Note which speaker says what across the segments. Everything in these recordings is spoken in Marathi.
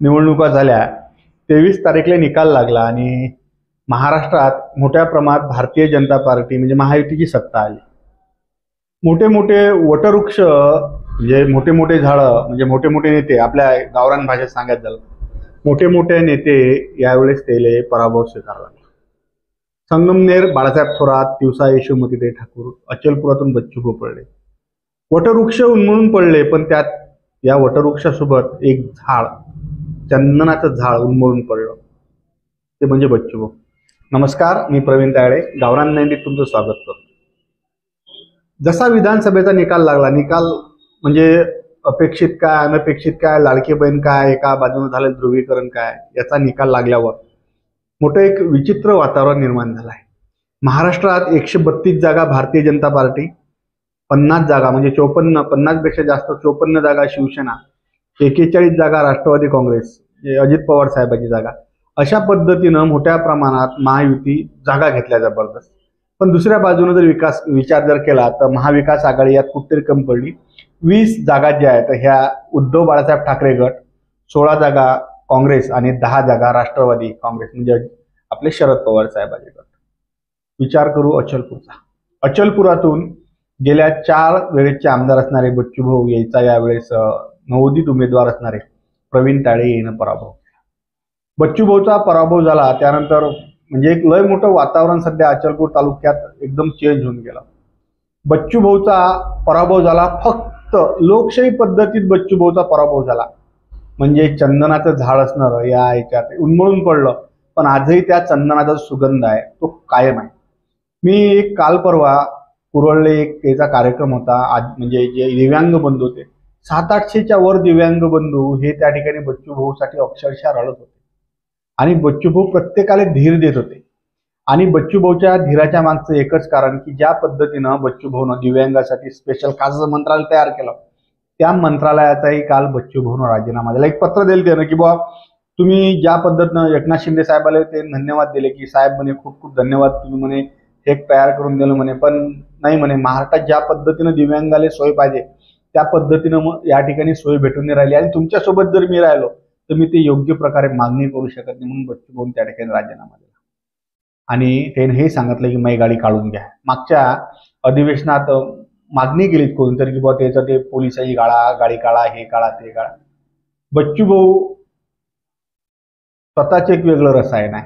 Speaker 1: निवडणुका झाल्या, 23 तारीखला निकाल लागला आणि महाराष्ट्रात मोठ्या प्रमाणात भारतीय जनता पार्टी म्हणजे महायुतीची सत्ता आली. मोठे मोठे वटवृक्ष म्हणजे मोठे मोठे झाडं म्हणजे मोठे मोठे नेते, आपल्या गावरान भाषेत सांगायचं झालं, मोठे मोठे नेते यावेळेस त्याले पराभव स्वीकारला. संगमनेर बाळासाहेब थोरात, तिवसा यशोमतीताई ठाकूर, अचलपुरातून बच्चूभाऊ पडले. वटवृक्ष उन्मळून पडले, पण त्यात या वटवृक्षासोबत एक झाड, चंदनाचं झाड उन्मळून पडलं, ते म्हणजे बच्चूभाऊ. नमस्कार, मी प्रवीण तायडे, गावरान नंदीत तुमचं स्वागत करतो. जसा विधानसभेचा निकाल लागला, निकाल म्हणजे अपेक्षित काय, अनपेक्षित काय, लाडकी बहीण काय, एका बाजूने झालेलं ध्रुवीकरण काय, याचा निकाल लागल्यावर मोठं एक विचित्र वातावरण निर्माण झालं आहे. महाराष्ट्रात 132 जागा भारतीय जनता पार्टी, 50 जागा म्हणजे 50 पेक्षा जास्त 54 जागा शिवसेना, 41 जागा राष्ट्रवादी काँग्रेस अजित पवार साहेबांची जागा, अशा पद्धतीनं मोठ्या प्रमाणात महायुती जागा घेतल्या जबरदस्त. पण दुसऱ्या बाजूने जर विचार जर केला तर महाविकास आघाडी यात कुठेतरी कमी पडली. 20 जागा ज्या आहेत ह्या उद्धव बाळासाहेब ठाकरे गट, 16 जागा काँग्रेस आणि 10 जागा राष्ट्रवादी काँग्रेस म्हणजे आपले शरद पवार साहेबांचे गट. विचार करू अचलपूरचा. अचलपुरातून गेल्या 4 वेळेचे आमदार असणारे बच्चूभाऊ यायचा यावेळेस नवोदित उमेदवार असणारे प्रवीण तायडे यांना पराभव केला. बच्चूभाऊचा पराभव झाला त्यानंतर म्हणजे एक लय मोठं वातावरण सध्या अचलपूर तालुक्यात एकदम चेंज होऊन गेलं. बच्चूभाऊचा पराभव झाला, फक्त लोकशाही पद्धतीत बच्चूभाऊचा पराभव झाला. म्हणजे चंदनाचं झाड असणार या याच्यात उन्मळून पडलं, पण आजही त्या चंदनाचा सुगंध आहे तो कायम आहे. मी एक काल परवा कुरळले एक त्याचा कार्यक्रम होता. आज म्हणजे जे दिव्यांग बंधू होते, 700-800च्या वर दिव्यांग बंधू हे त्या ठिकाणी बच्चूभाऊसाठी अक्षरशः रडत होते आणि बच्चूभाऊ प्रत्येकाला धीर देत होते. आणि बच्चूभाऊच्या धीराच्या मागचं एकच कारण की ज्या पद्धतीनं बच्चूभाऊनं दिव्यांगासाठी स्पेशल खास मंत्रालय तयार केलं, त्या मंत्रालयाचाही काल बच्चूभाऊनं राजीनामा दिला. एक पत्र दिलं त्यानं की बुवा तुम्ही ज्या पद्धतीनं एकनाथ शिंदे साहेबाला ते धन्यवाद दिले की साहेब म्हणे खूप खूप धन्यवाद, तुम्ही म्हणे हे तयार करून दिलं म्हणे, पण नाही म्हणे महाराष्ट्रात ज्या पद्धतीनं दिव्यांगाला सोय पाहिजे त्या पद्धतीनं मग या ठिकाणी सोय भेटून नाही राहिली आणि तुमच्यासोबत जर मी राहिलो तर मी ते योग्य प्रकारे मागणी करू शकत नाही, म्हणून बच्चूभाऊन त्या ठिकाणी राजीनामा दिला. आणि त्याने हे सांगितलं की माझी गाडी काढून घ्या. मागच्या अधिवेशनात मागणी केली कोणतरी की बाबा त्याचं ते पोलिसाची गाडी काढा, हे काढा, ते काढा. बच्चूभाऊ स्वतःच एक वेगळं रसायन आहे.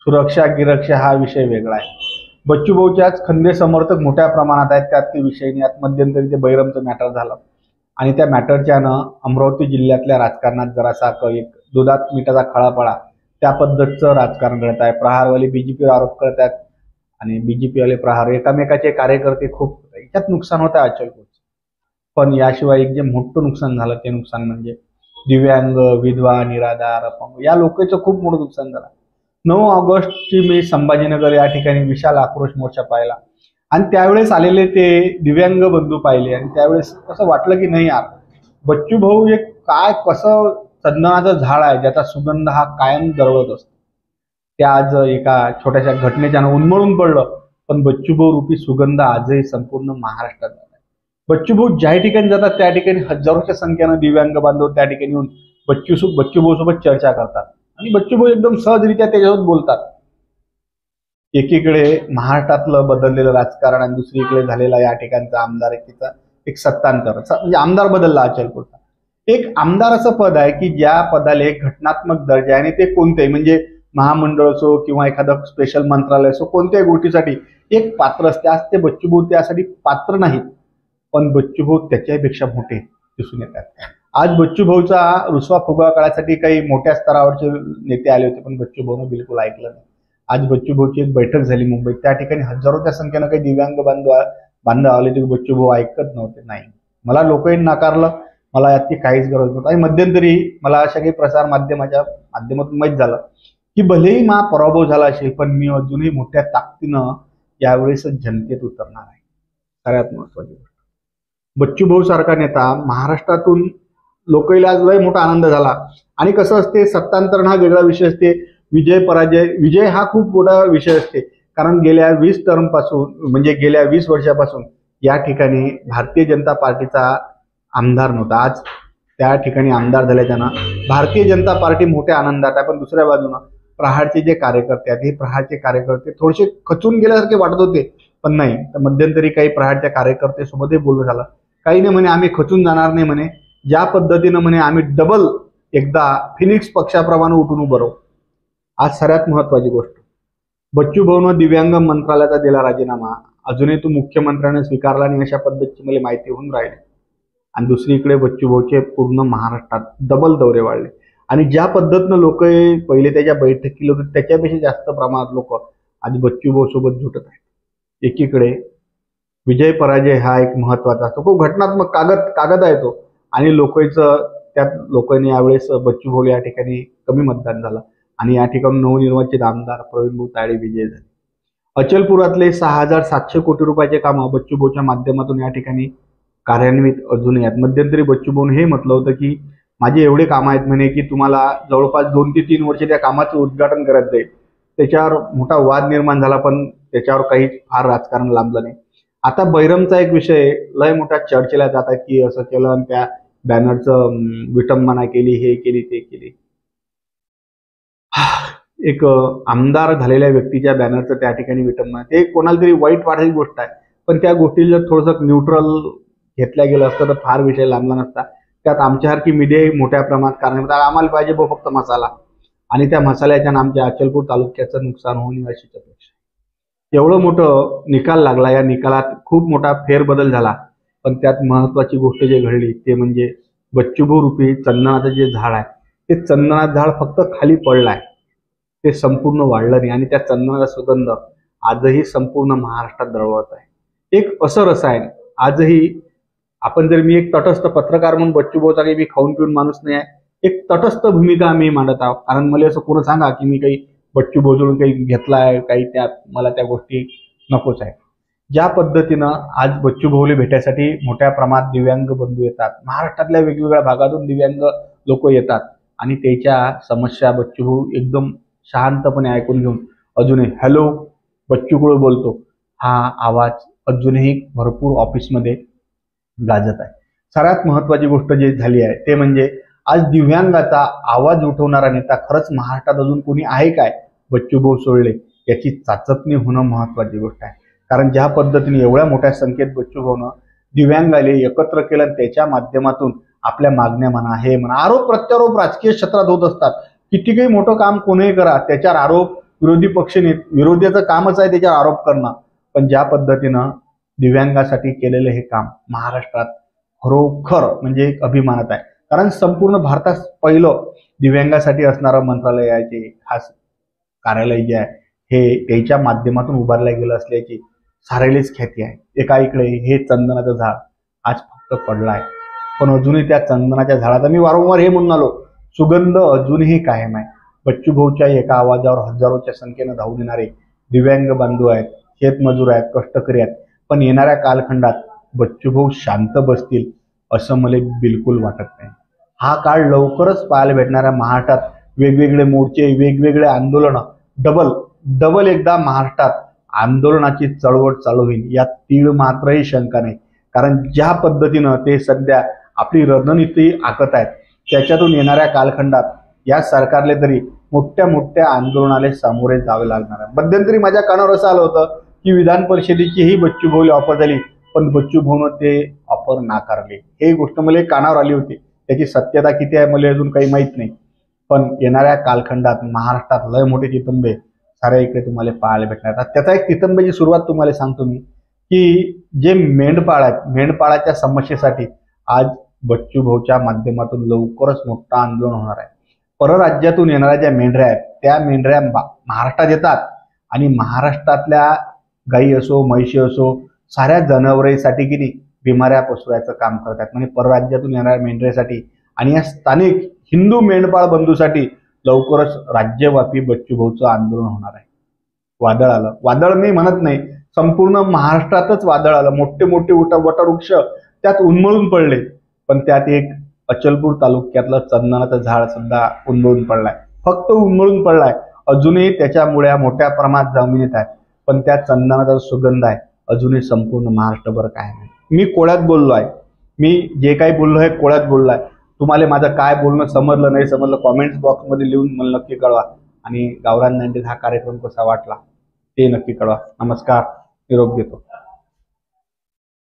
Speaker 1: सुरक्षा गिरक्षा हा विषय वेगळा आहे. बच्चूभाऊच्याच खंदे समर्थक मोठ्या प्रमाणात आहेत, त्यात ते विषय नाही. यात मध्यंतरी ते बैरमचं मॅटर झालं आणि त्या मॅटरच्यानं अमरावती जिल्ह्यातल्या राजकारणात जरासा एक दुधात मिठाचा खळा पडा, त्या पद्धतीचं राजकारण घडत आहे. प्रहारवाले बीजेपीवर आरोप करत आहेत आणि बीजेपीवाले प्रहार, एकामेकाचे कार्यकर्ते खूप, याच्यात नुकसान होतं आहे अचलपूरचं. पण याशिवाय एक जे मोठं नुकसान झालं ते नुकसान म्हणजे दिव्यांग, विधवा, निराधार, अपंग या लोकांचं खूप मोठं नुकसान झालं. 9 ऑगस्टची मी संभाजीनगर या ठिकाणी विशाल आक्रोश मोर्चा पाहिला आणि त्यावेळेस आलेले ते दिव्यांग बंधू पाहिले आणि त्यावेळेस असं वाटलं की नाही यार, बच्चूभाऊ एक काय कसं चंदनाचं झाड आहे ज्याचा सुगंध हा कायम दरवळत असतो. त्या आज एका छोट्याशा घटनेच्यानं उन्मळून पडलं, पण बच्चूभाऊ रूपी सुगंध आजही संपूर्ण महाराष्ट्रात आहे. बच्चूभाऊ ज्या ठिकाणी जातात त्या ठिकाणी हजारोच्या संख्येनं दिव्यांग बांधव त्या ठिकाणी येऊन बच्चूभाऊ सोबत चर्चा करतात आणि बच्चूभाऊ एकदम सहजरित्या त्याच्यासोबत बोलतात. एकीकडे महाराष्ट्रातलं बदललेलं राजकारण आणि दुसरीकडे झालेला या ठिकाणचा आमदारकीचा एक सत्तांतर, म्हणजे आमदार बदलला अचलपूरचा. एक आमदार असं पद आहे की ज्या पदाला एक घटनात्मक दर्जा आहे आणि ते कोणतेही म्हणजे महामंडळ असो किंवा एखादं स्पेशल मंत्रालय असो, कोणत्याही गोष्टीसाठी एक पात्र असते. आज ते बच्चूभाऊ त्यासाठी पात्र नाहीत, पण बच्चूभाऊ त्याच्यापेक्षा मोठे दिसून येतात. आज बच्चूभाऊचा रुसवा फुगवा काढण्यासाठी काही मोठ्या स्तरावरचे नेते आले होते, पण बच्चूभाऊनं बिलकुल ऐकलं नाही. आज बच्चूभाऊची एक बैठक झाली मुंबईत, त्या ठिकाणी हजारोच्या संख्येनं काही दिव्यांग बांधव आले होते, बच्चूभाऊ ऐकत नव्हते. नाही, मला लोकांनी नाकारलं, मला याची काहीच गरज नव्हती. आणि मध्यंतरी मला अशा काही प्रसार माध्यमाच्या माध्यमातून माहीत झालं की भलेही मा पराभव झाला असेल, पण मी अजूनही मोठ्या ताकदीनं यावेळेस जनतेत उतरणार आहे. सगळ्यात महत्वाची गोष्ट, बच्चूभाऊ सारखा नेता महाराष्ट्रातून लोकांना आज लय मोठा आनंद झाला. आणि कसं असते, सत्तांतरण हा वेगळा विषय असते, विजय पराजय, विजय हा खूप मोठा विषय असते. कारण गेल्या 20 टर्म पासून म्हणजे गेल्या 20 वर्षापासून या ठिकाणी भारतीय जनता पार्टीचा आमदार नव्हता. आज त्या ठिकाणी आमदार झाल्याच्यानं भारतीय जनता पार्टी मोठ्या आनंदात आहे. पण दुसऱ्या बाजूनं प्रहारचे जे कार्यकर्ते आहेत, हे प्रहारचे कार्यकर्ते थोडेसे खचून गेल्यासारखे वाटत होते, पण नाही. तर मध्यंतरी काही प्रहारच्या कार्यकर्त्यासोबतही बोलणं झालं. काही नाही म्हणे आम्ही खचून जाणार नाही म्हणे, ज्या पद्धतीनं म्हणे आम्ही डबल एकदा फिनिक्स पक्षाप्रमाणे उठून उभं राहू. आज सर्वात महत्वाची गोष्ट, बच्चू भाऊनं दिव्यांग मंत्रालयाचा दिला राजीनामा, अजूनही तो मुख्यमंत्र्याने स्वीकारला नाही अशा पद्धतीची मला माहिती होऊन राहिली. आणि दुसरीकडे बच्चू भाऊचे पूर्ण महाराष्ट्रात डबल दौरे वाढले. आणि ज्या पद्धतीनं लोक पहिले त्याच्या बैठकीला होते त्याच्यापेक्षा जास्त प्रमाणात लोक आज बच्चू भाऊ सोबत जुटत आहेत. एकीकडे विजय पराजय हा एक महत्वाचा असतो, खूप घटनात्मक कागद आहे तो. आणि लोकांचं त्यात लोकांनी यावेळेस बच्चू भाऊ या ठिकाणी कमी मतदान झालं आणि या ठिकाणी नवनिर्वाचित आमदार प्रवीण तायडे विजय झाले. अचलपुरातले 6,700 कोटी रुपयाचे कामं बच्चू भाऊच्या माध्यमातून या ठिकाणी कार्यान्वित अजूनही आहेत. मध्यंतरी बच्चू भाऊने हे म्हटलं होतं की माझे एवढे काम आहेत म्हणे की तुम्हाला जवळपास 2 ते 3 वर्ष त्या कामाचं उद्घाटन करायचं आहे. त्याच्यावर मोठा वाद निर्माण झाला, पण त्याच्यावर काही फार राजकारण लांबलं नाही. आता बैरमचा एक विषय लय मोठा चर्चेला जातात की असं केलं आणि त्या बॅनरचं विटंबना केली, हे केली ते केली. एक आमदार झालेल्या व्यक्तीच्या बॅनरचं त्या ठिकाणी विटंबना, ते कोणाला तरी वाईट वाटायची गोष्ट आहे. पण त्या गोष्टीला जर थोडंसं न्यूट्रल घेतल्या गेलं असतं तर फार विषय लांबला नसता. त्यात आमच्यासारखी मीडियाही मोठ्या प्रमाणात कारण आम्हाला पाहिजे फक्त मसाला, आणि त्या मसाल्याच्या आमच्या अचलपूर तालुक्याचं नुकसान होणे अशीच अपेक्षा. एवढं मोठं निकाल लागला, या निकालात खूप मोठा फेरबदल झाला. पण त्यात महत्वाची गोष्ट जे घडली ते म्हणजे बच्चू भाऊ रूपी चंदनाचं जे झाड आहे, ते चंदनाचं झाड फक्त खाली पडलाय, ते संपूर्ण वाढलं नाही. आणि त्या चंदनाचा सुगंध आजही संपूर्ण महाराष्ट्रात दरवळत आहे. एक असं रसायन आजही आपण जर, मी एक तटस्थ पत्रकार म्हणून बच्चू भाऊचा काही मी खाऊन पिऊन माणूस नाही आहे, एक तटस्थ भूमिका मी मांडत आहोत. कारण मला असं कोण सांगा की मी काही बच्चू भाऊजवळून काही घेतलाय काही, त्या मला त्या गोष्टी नकोच आहे. ज्या पद्धतीनं आज बच्चू भाऊला भेटायसाठी मोठ्या प्रमाणात दिव्यांग बंधू येतात, महाराष्ट्रातल्या वेगवेगळ्या भागातून दिव्यांग लोक येतात आणि त्याच्या समस्या बच्चू भाऊ एकदम शांतपणे ऐकून घेऊन अजूनही हॅलो बच्चूकडे बोलतो, हा आवाज अजूनही भरपूर ऑफिसमध्ये गाजत आहे. सर्वात महत्वाची गोष्ट जी झाली आहे ते म्हणजे आज दिव्यांगाचा आवाज उठवणारा नेता खरंच महाराष्ट्रात अजून कोणी आहे काय, बच्चू भाऊ सोडले, याची चाचपणी होणं महत्वाची गोष्ट आहे. कारण ज्या पद्धतीने एवढ्या मोठ्या संख्येत बच्चू भाऊनं दिव्यांगाले एकत्र केलं, त्याच्या माध्यमातून आपल्या मागण्या म्हणा, हे म्हणा, आरोप प्रत्यारोप राजकीय क्षेत्रात होत असतात. कितीही मोठं काम कोणीही करा त्याच्यावर आरोप, विरोधी पक्ष विरोधीचं कामच आहे त्याच्यावर आरोप करणं. पण ज्या पद्धतीनं दिव्यांगासाठी केलेलं हे काम महाराष्ट्रात खरोखर म्हणजे एक अभिमानात आहे. कारण संपूर्ण भारतात पहिलं दिव्यांगासाठी असणारं मंत्रालय आहे, जे खास कार्यालय जे आहे हे त्याच्या माध्यमातून उभारलं गेलं असल्याची सारेलीच ख्याती आहे. एका इकडे हे चंदनाचं झाड आज फक्त पडलं आहे, पण अजूनही त्या चंदनाच्या झाडाचा मी वारंवार हे म्हणून आलो, सुगंध अजूनही कायम आहे. बच्चू भाऊच्या एका आवाजावर हजारोच्या संख्येनं धावून येणारे दिव्यांग बांधव आहेत, शेतमजूर आहेत, कष्टकरी आहेत. पण येणाऱ्या कालखंडात बच्चू भाऊ शांत बसतील असं मला बिलकुल वाटत नाही. हा काळ लवकरच पाहायला भेटणाऱ्या महाराष्ट्रात वेगवेगळे मोर्चे, वेगवेगळे आंदोलनं, डबल एकदा महाराष्ट्रात आंदोलनाची चळवळ चालू होईल यात तीळ मात्रही शंका नाही. कारण ज्या पद्धतीनं ते सध्या आपली रणनीती आखत आहेत त्याच्यातून येणाऱ्या कालखंडात या सरकारले तरी मोठ्या मोठ्या आंदोलनाला सामोरे जावे लागणार आहे. मध्यंतरी माझ्या कानावर असं आलं होतं की विधान परिषदेचीही बच्चू भाऊला ऑफर झाली, पण बच्चू भाऊनं ते ऑफर नाकारले. हे गोष्ट मला कानावर आली होती, त्याची सत्यता किती आहे मला अजून काही माहीत नाही. पण येणाऱ्या कालखंडात महाराष्ट्रात लय मोठे तितंबे साऱ्या इकडे तुम्हाला पाहायला भेटणार. त्याचा एक तितंबेची सुरुवात तुम्हाला सांगतो मी, की जे मेंढपाळ आहेत, मेंढपाळाच्या समस्येसाठी आज बच्चू भाऊच्या माध्यमातून लवकरच मोठं आंदोलन होणार आहे. परराज्यातून येणाऱ्या ज्या मेंढऱ्या आहेत त्या मेंढऱ्या महाराष्ट्रात येतात आणि महाराष्ट्रातल्या गाई असो, म्हैशी असो, साऱ्या जनावरांसाठी किती बिमाऱ्या पसरवायचं काम करतात. म्हणजे परराज्यातून येणाऱ्या मेंढऱ्यासाठी आणि या स्थानिक हिंदू मेंढपाळ बंधूसाठी लवकरच राज्यव्यापी बच्चू भाऊचं आंदोलन होणार आहे. वादळ आलं, वादळ मी म्हणत नाही, संपूर्ण महाराष्ट्रातच वादळ आलं. मोठे मोठे वटवृक्ष त्यात उन्मळून पडले, पण त्यात एक अचलपूर तालुक्यातलं चंदनाचं झाड सुद्धा उन्मळून पडलाय, फक्त उन्मळून पडलाय. अजूनही त्याच्या मुळ्या मोठ्या प्रमाणात जमिनीत आहेत, पण त्या चंदनाचा सुगंध आहे अजूनही संपूर्ण महाराष्ट्रभर कायम आहे. मी कोळ्यात बोललो आहे, मी जे काही बोललो आहे कोळ्यात बोललो आहे. तुम्हाला माझं काय बोलणं समजलं नाही समजलं कॉमेंट्स बॉक्समध्ये लिहून मला नक्की कळवा. आणि गावरान 90s हा कार्यक्रम कसा वाटला ते नक्की कळवा. नमस्कार, निरोप घेतो.